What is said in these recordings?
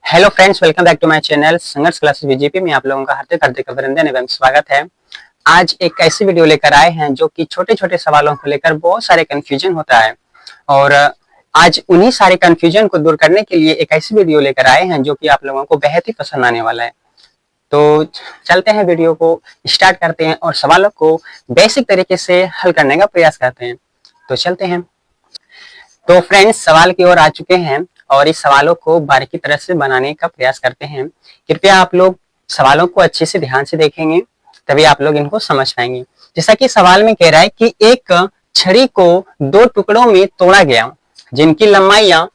Hello friends, welcome back to my channel Sangharsh classes BJP में आप लोगों का हार्दिक हार्दिक अभिनंदन एवं स्वागत है। आज एक ऐसी वीडियो लेकर आए हैं जो कि छोटे छोटे सवालों को लेकर बहुत सारे कंफ्यूजन होता है और आज उन्हीं सारे कंफ्यूजन को दूर करने के लिए एक ऐसी वीडियो लेकर आए हैं जो कि आप लोगों को बेहद ही पसंद आने वाला है। तो चलते हैं, वीडियो को स्टार्ट करते हैं और सवालों को बेसिक तरीके से हल करने का प्रयास करते हैं। तो चलते हैं। तो फ्रेंड्स, सवाल की ओर आ चुके हैं और इस सवालों को बारीकी तरह से बनाने का प्रयास करते हैं। कृपया आप लोग सवालों को अच्छे से ध्यान से देखेंगे, तभी आप लोग इनको समझ पाएंगे। जैसा कि सवाल में कह रहा है कि एक छड़ी को दो टुकड़ों में तोड़ा गया जिनकी लंबाइयां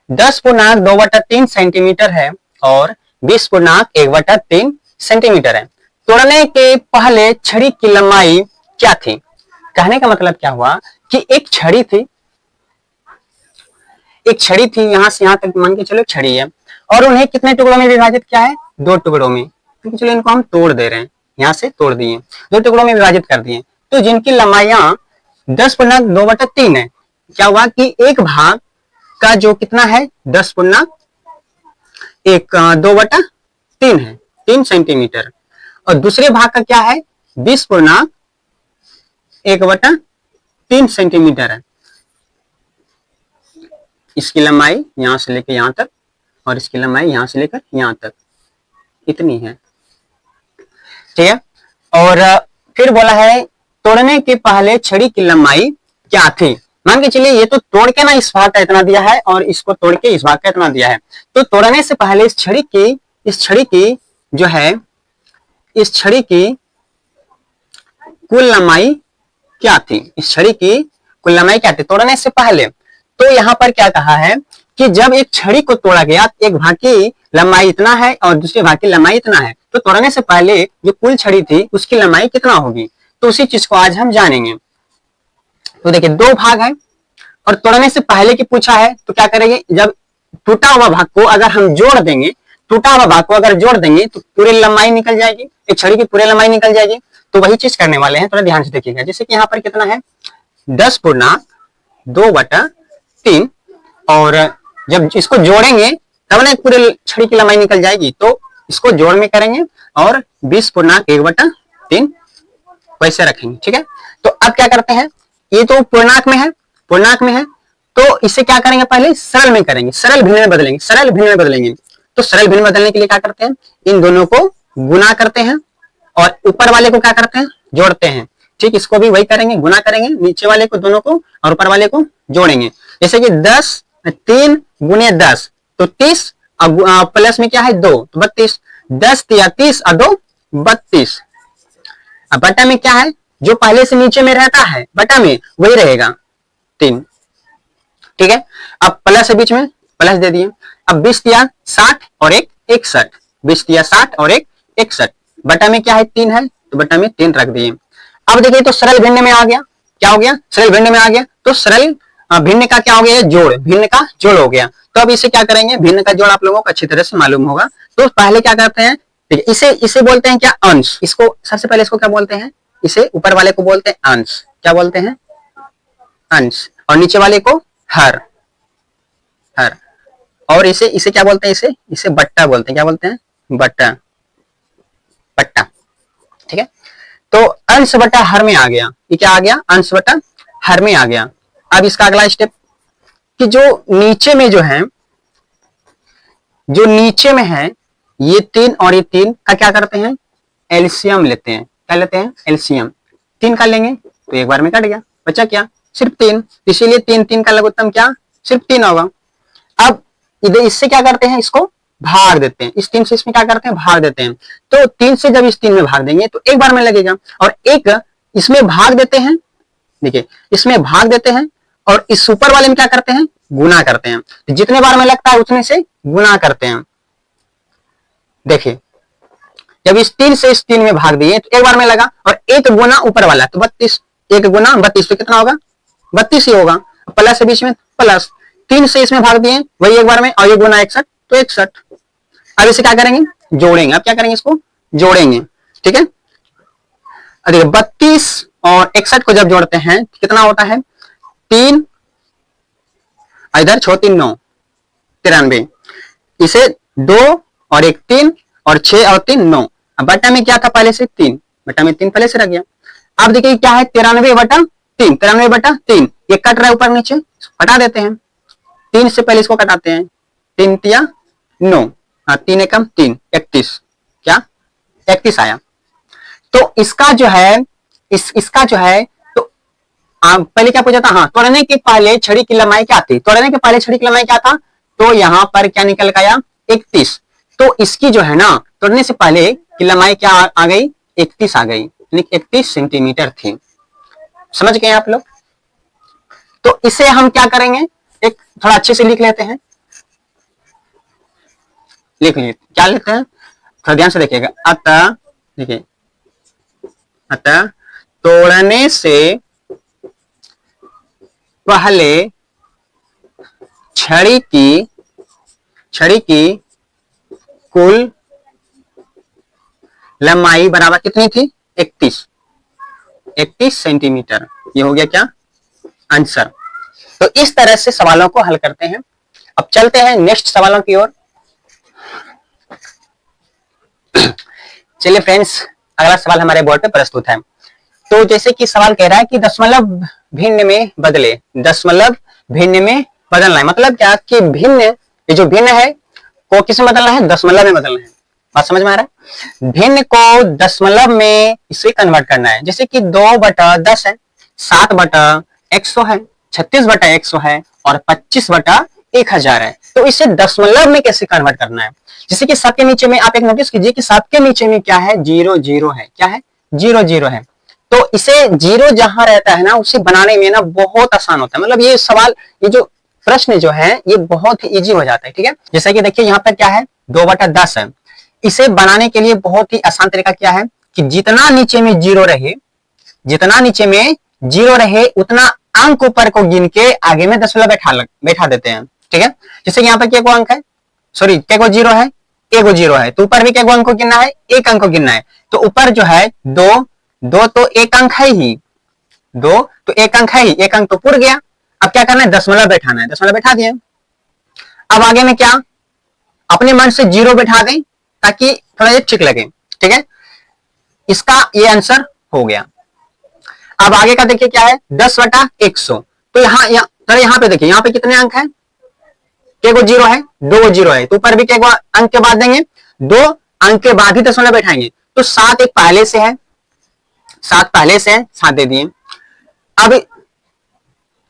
10.2/3 सेंटीमीटर है और 20.1/3 सेंटीमीटर है। तोड़ने के पहले छड़ी की लंबाई क्या थी? कहने का मतलब क्या हुआ कि एक छड़ी थी, यहां से यहां तक मान के चलो छड़ी है और उन्हें कितने टुकड़ों में विभाजित किया है? दो टुकड़ों में। तो चलो इनको हम तोड़ दे रहे हैं, यहां से तोड़ दिए, दो टुकड़ों में विभाजित कर दिए। तो जिनकी लंबाइयां 10.2/3 है, क्या हुआ कि एक भाग का जो कितना है 10.2/3 है, 3 सेंटीमीटर, और दूसरे भाग का क्या है 20.1/3 सेंटीमीटर है। इसकी लंबाई यहां से लेकर यहां तक और इसकी लंबाई यहां से लेकर यहां तक इतनी है, ठीक है। और फिर बोला है तोड़ने के पहले छड़ी की लंबाई क्या थी? मान के चलिए ये तो तोड़ के ना इस भाग का इतना दिया है और इसको तोड़ के इस भाग का इतना दिया है। तो तोड़ने से पहले इस छड़ी की जो है, इस छड़ी की कुल लंबाई क्या थी? इस छड़ी की कुल लंबाई क्या थी तोड़ने से पहले? तो यहाँ पर क्या कहा है कि जब एक छड़ी को तोड़ा गया, एक भाग की लंबाई इतना है और दूसरे भाग की लंबाई इतना है, तो तोड़ने से पहले जो कुल छड़ी थी उसकी लंबाई कितना होगी? तो उसी चीज को आज हम जानेंगे। तो देखिए, दो भाग है और तोड़ने से पहले की पूछा है, तो क्या करेंगे, जब टूटा हुआ भाग को अगर हम जोड़ देंगे, टूटा हुआ भाग को अगर जोड़ देंगे तो पूरी लंबाई निकल जाएगी, एक छड़ी की पूरी लंबाई निकल जाएगी। तो वही चीज करने वाले हैं, थोड़ा ध्यान से देखिएगा। जैसे कि यहाँ पर कितना है 10.2/3 और जब इसको जोड़ेंगे तब ना पूरे छड़ी की लंबाई निकल जाएगी। तो इसको जोड़ में करेंगे और 20.1/3 वैसे रखेंगे, ठीक है। तो अब क्या करते हैं, ये तो पूर्णांक में है, तो इसे क्या करेंगे, पहले सरल में करेंगे, सरल भिन्न में बदलेंगे। तो सरल भिन्न बदलने के लिए क्या करते हैं, इन दोनों को गुना करते हैं और ऊपर वाले को क्या करते हैं, जोड़ते हैं। ठीक, इसको भी वही करेंगे, गुना करेंगे नीचे वाले को दोनों को और ऊपर वाले को जोड़ेंगे। जैसे कि 3 गुने 10 तो 30, प्लस में क्या है 2 तो 32, 10 या 30 और 2 32। अब बटा में क्या है, जो पहले से नीचे में रहता है बटा में वही रहेगा 3, ठीक है। अब प्लस है बीच में, प्लस दे दिए। अब 20 दिया 60 और 1 61, 20 दिया 60 और 1 61, बटा में क्या है 3 है तो बटा में 3 रख दिए। अब देखिए तो सरल भिन्न में आ गया, क्या हो गया, सरल भिन्न में आ गया। तो सरल भिन्न का क्या हो गया, जोड़, भिन्न का जोड़ हो गया। तो अब इसे क्या करेंगे, भिन्न का जोड़ आप लोगों को अच्छी तरह से मालूम होगा। तो पहले क्या करते हैं, ठीक है, इसे बोलते हैं क्या, अंश। इसको सबसे पहले इसको क्या बोलते हैं, इसे ऊपर वाले को बोलते हैं अंश, क्या बोलते हैं, अंश, और नीचे वाले को हर। और इसे क्या बोलते हैं, इसे बट्टा बोलते हैं, क्या बोलते हैं, बट्टा, ठीक है। तो अंश बटा हर में आ गया, ये क्या आ गया, अंश बटा हर में आ गया। अब इसका अगला स्टेप कि जो नीचे में है ये 3 और ये 3 का क्या करते हैं, एलसीएम लेते हैं। क्या लेते हैं, एलसीएम। 3 का लेंगे तो एक बार में कट गया, बचा क्या, सिर्फ 3, इसीलिए 3 का लघुत्तम क्या, सिर्फ 3 होगा। अब इधर इससे क्या करते हैं, इसको भाग देते हैं, इस 3 से इसमें क्या करते हैं, भाग देते हैं। तो 3 से जब इस 3 में भाग देंगे तो एक बार में लगेगा, और एक इसमें भाग देते हैं, देखिए इसमें भाग देते हैं और इस ऊपर वाले में क्या करते हैं, गुना करते हैं। तो जितने बार में लगता है उतने से गुना करते हैं। देखिए जब इस 3 से इस 3 में भाग दिए तो एक बार में लगा, और एक गुना ऊपर वाला तो 32, एक गुना 32 तो कितना होगा, 32 ही होगा। प्लस है बीच में, प्लस 3 से इसमें भाग दिए वही एक बार में, और ये गुना 61 तो 61। अब इसे क्या करेंगे, जोड़ेंगे। अब क्या करेंगे, इसको जोड़ेंगे, ठीक है। देखिए 32 और 61 को जब जोड़ते हैं तो कितना होता है, 3 इधर 6 3 9 93, इसे 2 और 1 3 और 6 और 3 9। अब बटा में क्या था पहले से 3, बटा में 3 पहले से रह गया। अब देखिए क्या है 93/3, 93/3 ये कट रहा है ऊपर नीचे, हटा देते हैं। 3 से पहले इसको कटाते हैं, 3 तिया 9, हाँ 3 एकम 3 31, क्या 31 आया। तो इसका जो है इसका जो है तो पहले क्या पूछा था, हाँ तोड़ने के पहले छड़ी की लंबाई क्या थी, तोड़ने के पहले छड़ी की लंबाई क्या था, तो यहाँ पर क्या निकल के आया 31। तो इसकी जो है ना तोड़ने से पहले की लंबाई क्या आ गई 31 आ गई, यानी 31 सेंटीमीटर थी। समझ गए आप लोग। तो इसे हम क्या करेंगे, एक थोड़ा अच्छे से लिख लेते हैं, लिख लीजिए क्या लिखते हैं, थोड़ा ध्यान से देखिएगा। अतः देखिए, अतः तोड़ने से पहले छड़ी की कुल लंबाई बराबर कितनी थी 31 सेंटीमीटर। ये हो गया क्या आंसर। तो इस तरह से सवालों को हल करते हैं। अब चलते हैं नेक्स्ट सवालों की ओर। चलिए फ्रेंड्स, अगला सवाल हमारे बोर्ड पे प्रस्तुत है। तो जैसे कि सवाल कह रहा है कि दशमलव भिन्न में बदले, दशमलव भिन्न में बदलना है, मतलब क्या कि भिन्न, ये जो भिन्न है को किस में बदलना है, दशमलव में बदलना है। बात समझ में आ रहा है। भिन्न को दशमलव में इसे कन्वर्ट करना है। जैसे कि 2/10 है, 7/100 है, 36/100 है और 25/1000 है। तो इसे दशमलव में कैसे कन्वर्ट करना है। जैसे कि सबके नीचे में आप एक नोटिस कीजिए कि सबके नीचे में क्या है 0 है, क्या है 0 है। तो इसे 0 जहां रहता है ना उसे बनाने में ना बहुत आसान होता है। मतलब ये सवाल, ये जो प्रश्न जो है ये बहुत ही इजी हो जाता है। ठीक है, जैसे कि देखिए यहाँ पर क्या है 2/10 है। इसे बनाने के लिए बहुत ही आसान तरीका क्या है कि जितना नीचे में 0 रहे, जितना नीचे में 0 रहे उतना अंक ऊपर को गिन के आगे में दशमलव बैठा देते हैं। ठीक है, जैसे कि यहाँ पर क्या को अंक है, सॉरी क्या को 0 है, एक 0 है, तो ऊपर भी क्या को अंक को गिनना है, एक अंक को गिनना है। तो ऊपर जो है 2 तो एक अंक है ही, 2 तो एक अंक है ही, एक अंक तो पूर गया। अब क्या करना है दशमलव बैठाना है, दशमलव बैठा दिए। अब आगे में क्या अपने मन से 0 बैठा दें ताकि थोड़ा ये ठीक लगे। ठीक है, इसका ये आंसर हो गया। अब आगे का देखिए क्या है 10/100। तो यहाँ पे देखिए यहाँ पे कितने अंक है, क्या को 0 है, 2 0 है, तो ऊपर भी क्या अंक के बाद देंगे, 2 अंक के बाद ही दशमलव बैठाएंगे। तो 7 एक पहले से है, 7 पहले से है, 7 दे दिए। अब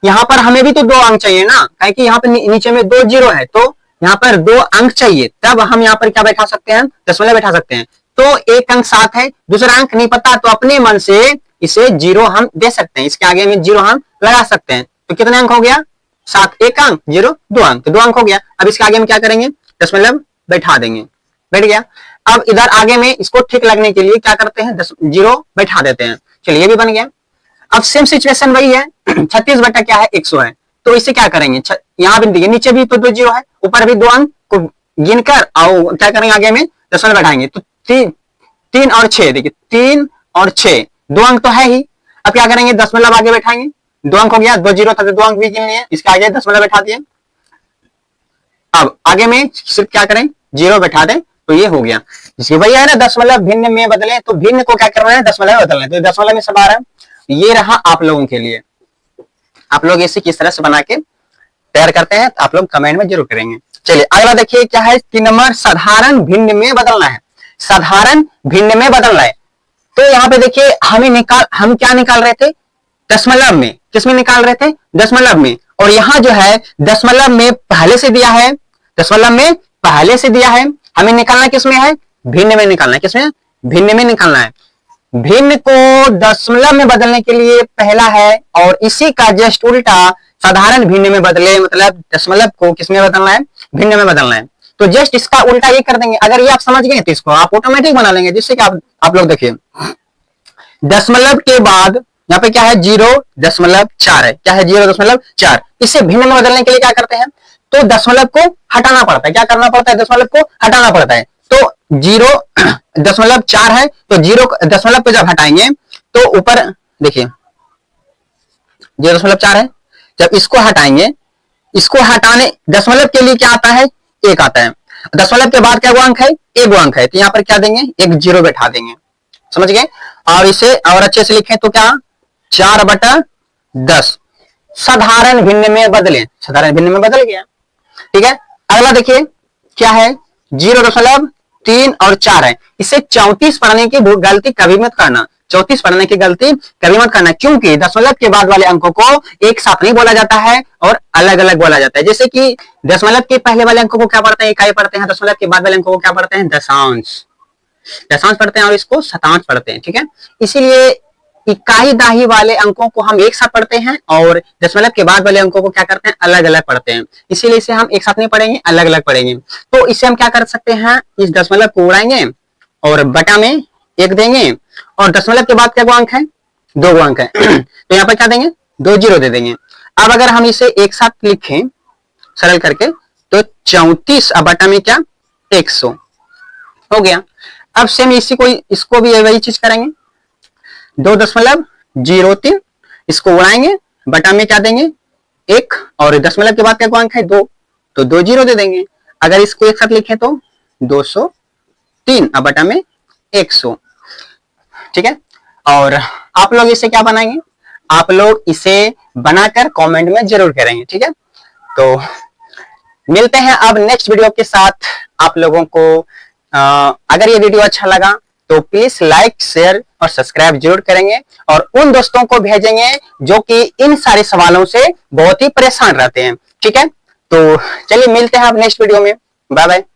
यहाँ पर हमें भी तो 2 अंक चाहिए ना, क्योंकि यहाँ पर नीचे में 2 0 है, तो यहाँ पर 2 अंक चाहिए, तब हम यहाँ पर क्या बैठा सकते हैं, दशमलव बैठा सकते हैं। तो एक अंक 7 है, दूसरा अंक नहीं पता तो अपने मन से इसे 0 हम दे सकते हैं, इसके आगे में 0 हम लगा सकते हैं। तो कितने अंक हो गया 7, एक अंक 0 2 अंक, तो 2 अंक हो गया। अब इसके आगे में क्या करेंगे दशमलव बैठा देंगे, बैठ गया। अब इधर आगे में इसको ठीक लगने के लिए क्या करते हैं 0 बैठा देते हैं। चलिए ये भी बन गया। अब सेम सिचुएशन वही है 36 बटा क्या है 100 है, तो इसे क्या करेंगे, यहाँ भी देखिए नीचे भी तो 2 0 है, ऊपर भी 2 अंक को गिनकर और क्या करेंगे आगे में दशमलव बैठाएंगे। तो 3 और 6, देखिए 3 और 6 2 अंक तो है ही। अब क्या करेंगे दशमलव आगे बैठाएंगे, 2 अंक हो गया, 2 0 था तो 2 अंक भी गिन लिए, इसके आगे दशमलव बैठा दिए। अब आगे में सिर्फ क्या करें 0 बैठा दें, तो ये हो गया। जिसकी वही है ना दशमलव भिन्न में बदले, तो भिन्न को क्या करना है दशमलव में बदलना है। तो दशमलव में सब आ रहा है। ये रहा आप लोगों के लिए। आप लोग इसे किस तरह से बना के तैयार करते हैं तो आप लोग कमेंट में जरूर करेंगे। चलिए अगला देखिए क्या है 3 नंबर, साधारण भिन्न में बदलना है। साधारण भिन्न में बदलना है। तो यहाँ पे देखिए हम क्या निकाल रहे थे दशमलव में, किस में निकाल रहे थे दशमलव में। और यहाँ जो है दशमलव में पहले से दिया है, दशमलव में पहले से दिया है, हमें निकालना किस में है भिन्न में निकालना है। किसमें भिन्न में निकालना है। भिन्न को दशमलव में बदलने के लिए पहला है और इसी का जस्ट उल्टा साधारण भिन्न में बदले, मतलब दशमलव को किसमें बदलना है भिन्न में बदलना है। तो जस्ट इसका उल्टा ये कर देंगे। अगर ये आप समझ गए तो इसको आप ऑटोमेटिक बना लेंगे। जिससे कि आप लोग देखिए दशमलव के बाद यहाँ पे क्या है 0.4 है, क्या है 0.4। इसे भिन्न में बदलने के लिए क्या करते हैं तो दशमलव को हटाना पड़ता है। क्या करना पड़ता है दशमलव को हटाना पड़ता है। तो 0.4 है, तो 0 दशमलव को जब हटाएंगे तो ऊपर देखिए 0.4 है, जब इसको हटाएंगे, इसको हटाने दशमलव के लिए क्या आता है 1 आता है। दशमलव के बाद क्या गुणांक है, एक गुणांक है, तो यहाँ पर क्या देंगे, एक जीरो बैठा देंगे, समझ गए। और इसे और अच्छे से लिखें तो क्या, 4/10 साधारण भिन्न में बदले, साधारण भिन्न में बदल गया, ठीक है। अगला देखिए क्या है, 0.3 और 4 है, इसे 34 पढ़ने की गलती कभी मत करना, 34 पढ़ने की गलती कभी मत करना, क्योंकि दशमलव के बाद वाले अंकों को एक साथ नहीं बोला जाता है और अलग अलग बोला जाता है। जैसे कि दशमलव के पहले वाले अंकों को क्या पढ़ते हैं, इकाई पढ़ते हैं, दशमलव के बाद वाले अंकों को क्या पढ़ते हैं, दशांश, दशांश पढ़ते हैं और इसको शतांश पढ़ते हैं, ठीक है। इसीलिए इकाई दाही वाले अंकों को हम एक साथ पढ़ते हैं और दशमलव के बाद वाले अंकों को क्या करते हैं, अलग अलग पढ़ते हैं, इसीलिए इसे हम एक साथ नहीं पढ़ेंगे, अलग अलग पढ़ेंगे। तो इसे हम क्या कर सकते हैं, इस दशमलव को उड़ाएंगे और बटा में एक देंगे, और दशमलव के बाद क्या गुणांक है, दो गुणांक है तो यहाँ पर क्या देंगे, 2 जीरो दे देंगे। अब अगर हम इसे एक साथ लिखें सरल करके तो 34 अब बटा में क्या, 100 हो गया। अब सेम इसी को, इसको भी वही चीज करेंगे, 2.03, इसको उड़ाएंगे, बटा में क्या देंगे, 1, और दशमलव के बाद क्या गुणांक है, 2, तो 2 जीरो दे देंगे। अगर इसको एक साथ लिखें तो 203 अब बटा में 100, ठीक है। और आप लोग इसे क्या बनाएंगे, आप लोग इसे बनाकर कमेंट में जरूर करेंगे, ठीक है। तो मिलते हैं अब नेक्स्ट वीडियो के साथ। आप लोगों को अगर ये वीडियो अच्छा लगा तो प्लीज लाइक, शेयर और सब्सक्राइब जरूर करेंगे, और उन दोस्तों को भेजेंगे जो कि इन सारे सवालों से बहुत ही परेशान रहते हैं, ठीक है। तो चलिए मिलते हैं अब नेक्स्ट वीडियो में, बाय बाय।